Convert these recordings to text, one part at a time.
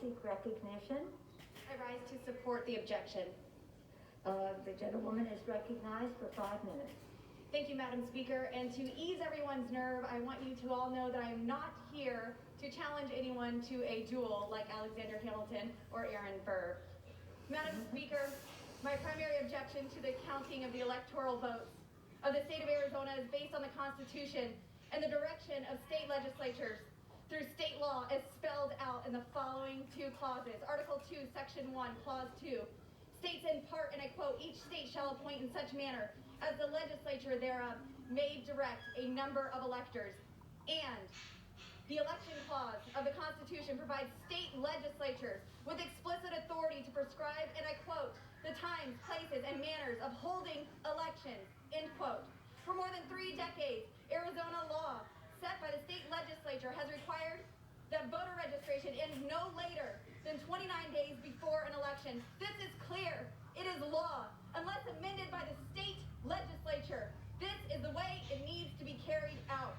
seek recognition. I rise to support the objection. The gentlewoman is recognized for 5 minutes. Thank you, Madam Speaker. And to ease everyone's nerve, I want you to all know that I am not here to challenge anyone to a duel like Alexander Hamilton or Aaron Burr. Madam Speaker, my primary objection to the counting of the electoral votes of the state of Arizona is based on the Constitution and the direction of state legislatures through state law as spelled out in the following 2 clauses. Article 2, Section 1, Clause 2 states in part, and I quote, "Each state shall appoint in such manner as the legislature thereof may direct a number of electors." And the election clause of the Constitution provides state legislatures with explicit authority to prescribe, and I quote, "the times, places, and manners of holding elections," end quote. For more than 3 decades, Arizona law set by the state legislature has required that voter registration ends no later than 29 days before an election. This is clear. It is law. Unless amended by the state legislature, this is the way it needs to be carried out.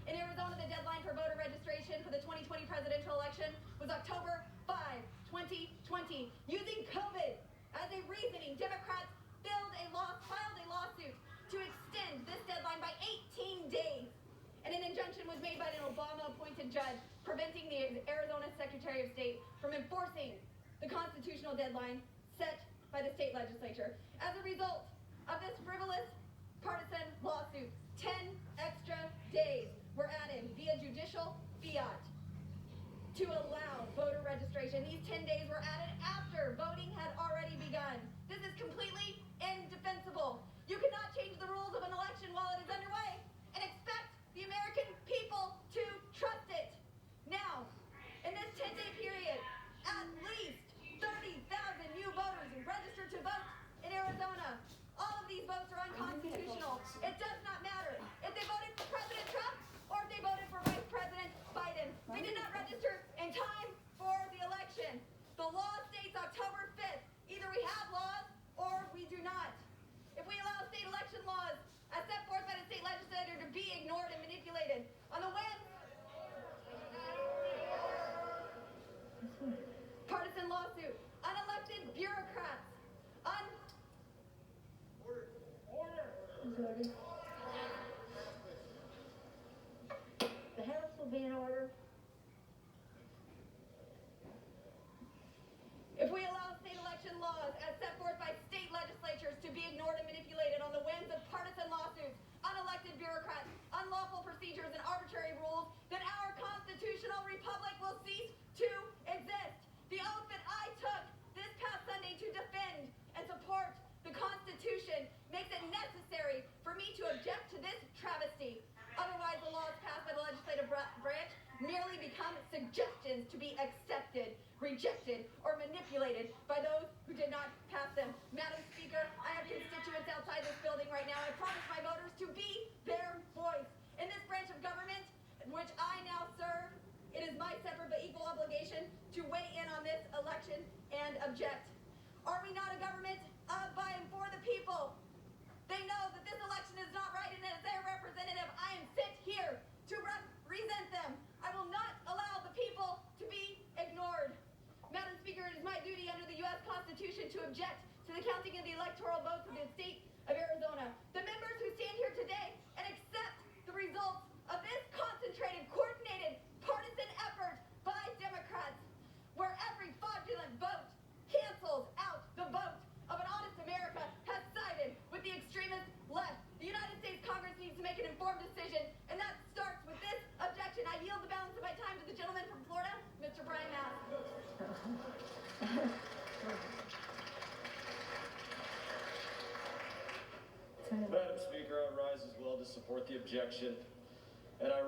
In Arizona, the deadline for voter registration for the 2020 presidential election was October 5, 2020. Using COVID as a reasoning, Democrats filed a lawsuit to extend this deadline by 18 days. And an injunction was made by an Obama-appointed judge preventing the Arizona Secretary of State from enforcing the constitutional deadline set by the state legislature. As a result of this frivolous partisan lawsuit, 10 extra days were added via judicial fiat to allow voter registration. These 10 days were added after voting had already begun. This is completely indefensible. You cannot change the rules of an election while it is underway and expect the American people to trust it. Now, in this 10-day period, at least 30,000 new voters registered to vote in Arizona. All of these votes are unconstitutional. It does not matter if they voted for President Trump or if they voted for Vice President Biden. They did not register in time for the election. The law states October 5th. Either we have laws or we do not. If we allow state election laws as set forth by the state legislature to be ignored and manipulated on the whim, partisan lawsuit, unelected bureaucrats, Order. The House will be in order. If we allow state election laws as set forth by state legislatures to be ignored and manipulated on the whims of partisan lawsuits, unelected bureaucrats, unlawful procedures, and arbitrary rules, then our constitutional republic will cease to exist. The oath that I took this past Sunday to defend and support the Constitution makes it necessary for me to object to this travesty. Otherwise, the laws passed by the legislative branch merely become suggestions to be accepted, rejected, or manipulated by those who did not pass them. Madam Speaker, I have constituents outside this building right now. I promise my voters to be their voice. In this branch of government, in which I now serve, it is my separate but equal obligation to weigh in on this election and object. Are we not a government of, by, and for the people? They know that this election is not right, and as their representative, I am sent here to represent them. I will not allow the people to be ignored. Madam Speaker, it is my duty under the U.S. Constitution to object to the counting of the electoral votes of the state of Arizona. The members who stand here today and accept the results of this concentrated, coordinated, partisan effort by Democrats, where every fraudulent vote cancels out the vote of an honest America, has sided with the extremist left. The United States Congress needs to make an informed decision, and that starts with this objection. I yield the balance of my time to the gentleman from Florida, Mr. Brian Mass. Madam Speaker, I rise as well to support the objection, and I